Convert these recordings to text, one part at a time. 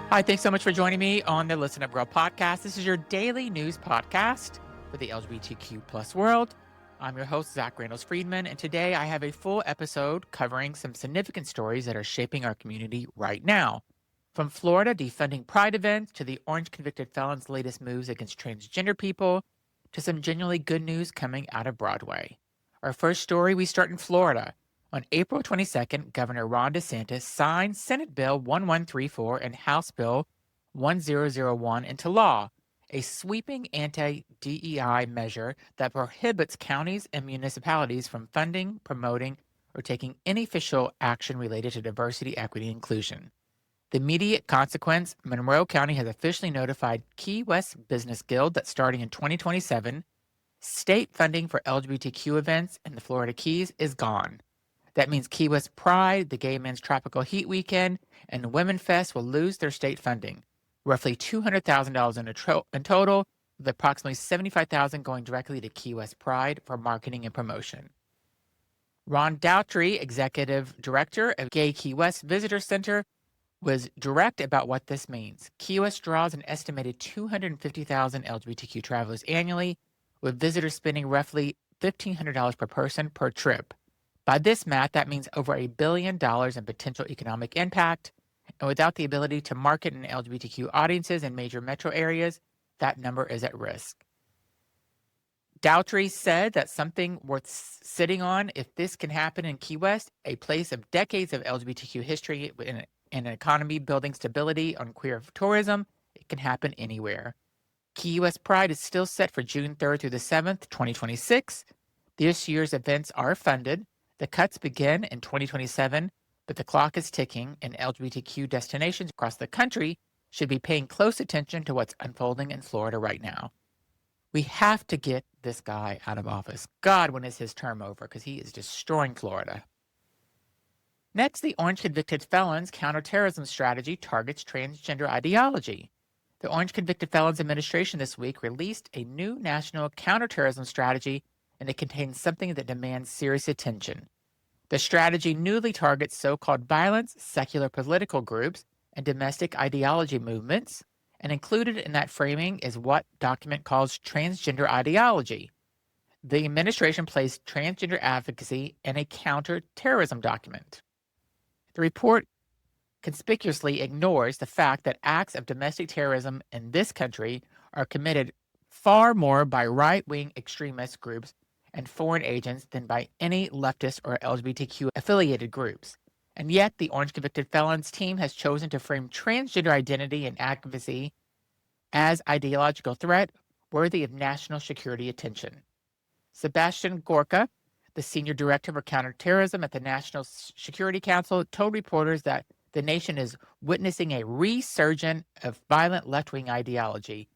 Hi, thanks so much for joining me on the Listen Up Girl podcast. This is your daily news podcast for the LGBTQ plus world. I'm your host, Zach Randles-Friedman, and today I have a full episode covering some significant stories that are shaping our community right now. From Florida defunding pride events to the orange convicted felon's latest moves against transgender people to some genuinely good news coming out of Broadway. Our first story, we start in Florida. On April 22nd, Governor Ron DeSantis signed Senate Bill 1134 and House Bill 1001 into law, a sweeping anti-DEI measure that prohibits counties and municipalities from funding, promoting, or taking any official action related to diversity, equity, and inclusion. The immediate consequence, Monroe County has officially notified Key West Business Guild that starting in 2027, state funding for LGBTQ events in the Florida Keys is gone. That means Key West Pride, the Gay Men's Tropical Heat Weekend, and Women Fest will lose their state funding, roughly $200,000 in total, with approximately $75,000 going directly to Key West Pride for marketing and promotion. Ron Doutry, Executive Director of Gay Key West Visitor Center, was direct about what this means. Key West draws an estimated 250,000 LGBTQ travelers annually, with visitors spending roughly $1,500 per person per trip. By this math, that means over $1 billion in potential economic impact, and without the ability to market in LGBTQ audiences in major metro areas, that number is at risk. Doutry said that's something worth sitting on if this can happen in Key West, a place of decades of LGBTQ history and an economy building stability on queer tourism. It can happen anywhere. Key West Pride is still set for June 3rd through the 7th, 2026. This year's events are funded. The cuts begin in 2027, but the clock is ticking, and LGBTQ destinations across the country should be paying close attention to what's unfolding in Florida right now. We have to get this guy out of office. God, when is his term over? Because he is destroying Florida. Next, the Orange Convicted Felons Counterterrorism Strategy targets transgender ideology. The Orange Convicted Felons Administration this week released a new national counterterrorism strategy, and it contains something that demands serious attention. The strategy newly targets so-called violence, secular political groups, and domestic ideology movements, and included in that framing is what document calls transgender ideology. The administration placed transgender advocacy in a counterterrorism document. The report conspicuously ignores the fact that acts of domestic terrorism in this country are committed far more by right-wing extremist groups and foreign agents than by any leftist or LGBTQ affiliated groups. And yet, the Orange Convicted Felons team has chosen to frame transgender identity and advocacy as ideological threat worthy of national security attention. Sebastian Gorka, the senior director for counterterrorism at the National Security Council, told reporters that the nation is witnessing a resurgence of violent left-wing ideology,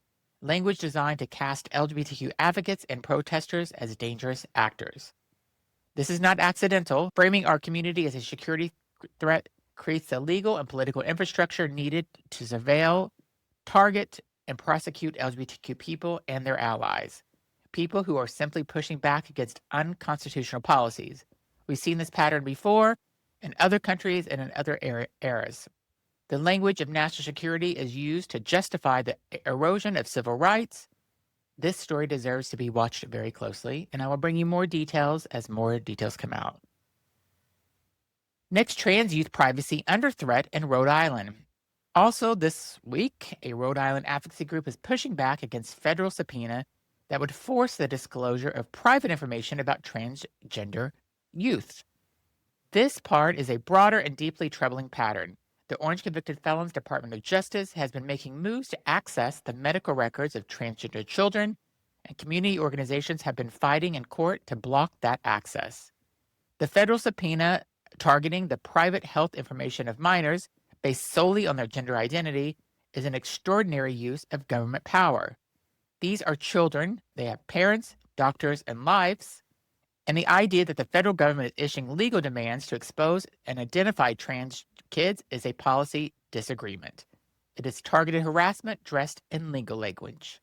language designed to cast LGBTQ advocates and protesters as dangerous actors. This is not accidental. Framing our community as a security threat creates the legal and political infrastructure needed to surveil, target, and prosecute LGBTQ people and their allies, people who are simply pushing back against unconstitutional policies. We've seen this pattern before in other countries and in other eras. The language of national security is used to justify the erosion of civil rights. This story deserves to be watched very closely, and I will bring you more details as more details come out. Next, trans youth privacy under threat in Rhode Island. Also this week, a Rhode Island advocacy group is pushing back against federal subpoena that would force the disclosure of private information about transgender youth. This part is a broader and deeply troubling pattern. The Orange Convicted Felons Department of Justice has been making moves to access the medical records of transgender children, and community organizations have been fighting in court to block that access. The federal subpoena targeting the private health information of minors based solely on their gender identity is an extraordinary use of government power. These are children, they have parents, doctors, and lives, and the idea that the federal government is issuing legal demands to expose and identify trans kids is a policy disagreement. It is targeted harassment dressed in legal language.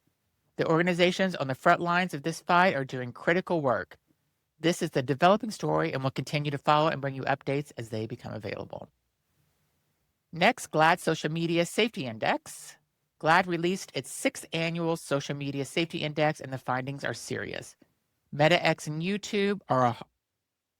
The organizations on the front lines of this fight are doing critical work. This is the developing story, and we'll continue to follow and bring you updates as they become available. Next, GLAAD Social Media Safety Index. GLAAD released its 6th annual Social Media Safety Index, and the findings are serious. Meta X and YouTube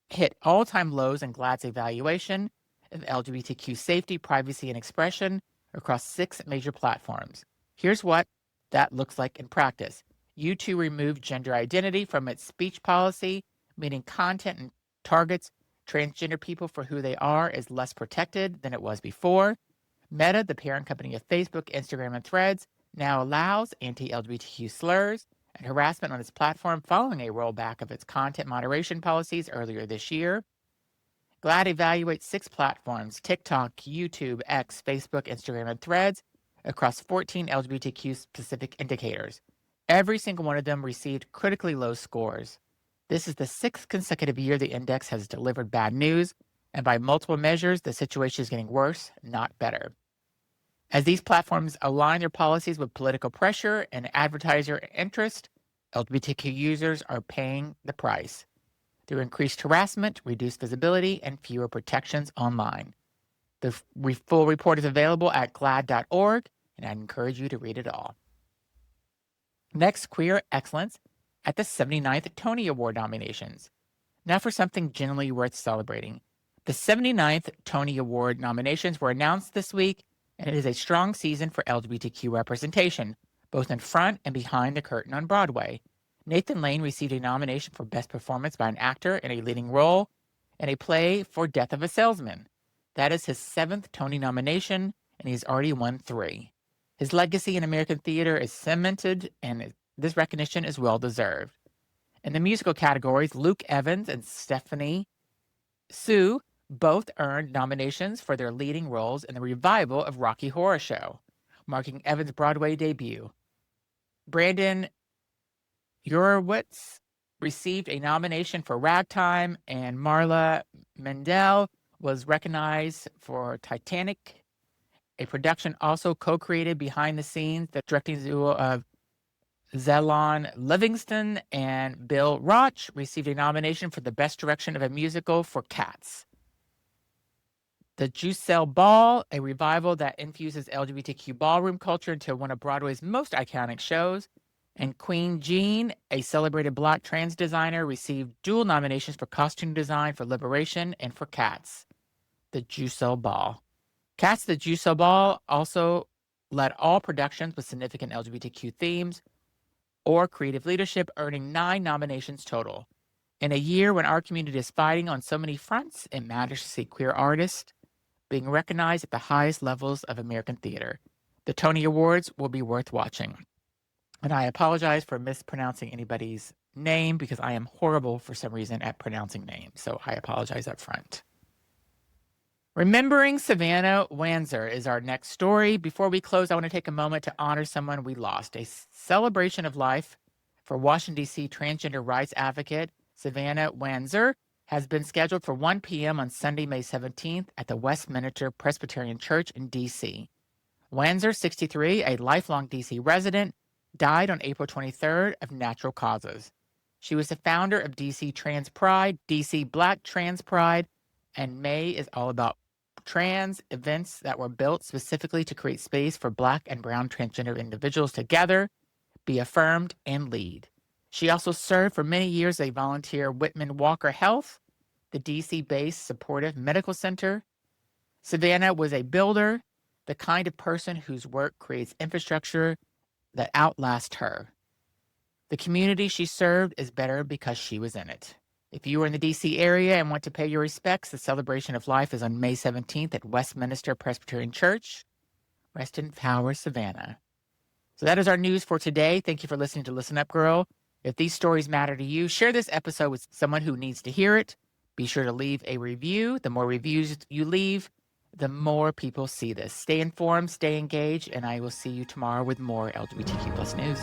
hit all-time lows in GLAAD's evaluation of LGBTQ safety, privacy, and expression across 6 major platforms. Here's what that looks like in practice. YouTube removed gender identity from its speech policy, meaning content and targets transgender people for who they are is less protected than it was before. Meta, the parent company of Facebook, Instagram, and Threads, now allows anti-LGBTQ slurs and harassment on its platform following a rollback of its content moderation policies earlier this year. GLAAD evaluates 6 platforms: TikTok, YouTube, X, Facebook, Instagram, and Threads across 14 LGBTQ-specific indicators. Every single one of them received critically low scores. This is the 6th consecutive year the index has delivered bad news, and by multiple measures, the situation is getting worse, not better. As these platforms align their policies with political pressure and advertiser interest, LGBTQ users are paying the price through increased harassment, reduced visibility, and fewer protections online. The full report is available at glaad.org, and I encourage you to read it all. Next, queer excellence at the 79th Tony Award nominations. Now for something genuinely worth celebrating. The 79th Tony Award nominations were announced this week, and it is a strong season for LGBTQ representation, both in front and behind the curtain on Broadway. Nathan Lane received a nomination for Best Performance by an Actor in a Leading Role in a Play for Death of a Salesman. That is his 7th Tony nomination, and he's already won 3. His legacy in American theater is cemented, and this recognition is well-deserved. In the musical categories, Luke Evans and Stephanie Sue both earned nominations for their leading roles in the revival of Rocky Horror Show, marking Evans' Broadway debut. Brandon Urwitz received a nomination for Ragtime, and Marla Mendel was recognized for Titanic, a production also co-created behind the scenes. The directing duo of Zelon Livingston and Bill Roch received a nomination for the Best Direction of a Musical for Cats. The Giselle Ball, a revival that infuses LGBTQ ballroom culture into one of Broadway's most iconic shows, and Queen Jean, a celebrated Black trans designer, received dual nominations for costume design for Liberation and for Cats. The Giselle Ball. Cats the Giselle Ball also led all productions with significant LGBTQ themes or creative leadership, earning 9 nominations total. In a year when our community is fighting on so many fronts, it matters to see queer artists being recognized at the highest levels of American theater. The Tony Awards will be worth watching. And I apologize for mispronouncing anybody's name because I am horrible for some reason at pronouncing names, so I apologize up front. Remembering Savannah Wanzer is our next story. Before we close, I want to take a moment to honor someone we lost. A celebration of life for Washington, D.C. transgender rights advocate Savannah Wanzer has been scheduled for 1 p.m. on Sunday, May 17th at the Westminster Presbyterian Church in D.C. Wanzer, 63, a lifelong D.C. resident, died on April 23rd of natural causes. She was the founder of D.C. Trans Pride, D.C. Black Trans Pride, and May is all about trans events that were built specifically to create space for Black and brown transgender individuals to gather, be affirmed, and lead. She also served for many years as a volunteer at Whitman Walker Health, the D.C.-based supportive medical center. Savannah was a builder, the kind of person whose work creates infrastructure that outlasts her. The community she served is better because she was in it. If you are in the D.C. area and want to pay your respects, the celebration of life is on May 17th at Westminster Presbyterian Church. Rest in power, Savannah. So that is our news for today. Thank you for listening to Listen Up, Girl. If these stories matter to you, share this episode with someone who needs to hear it. Be sure to leave a review. The more reviews you leave, the more people see this. Stay informed, stay engaged, and I will see you tomorrow with more LGBTQ+ news.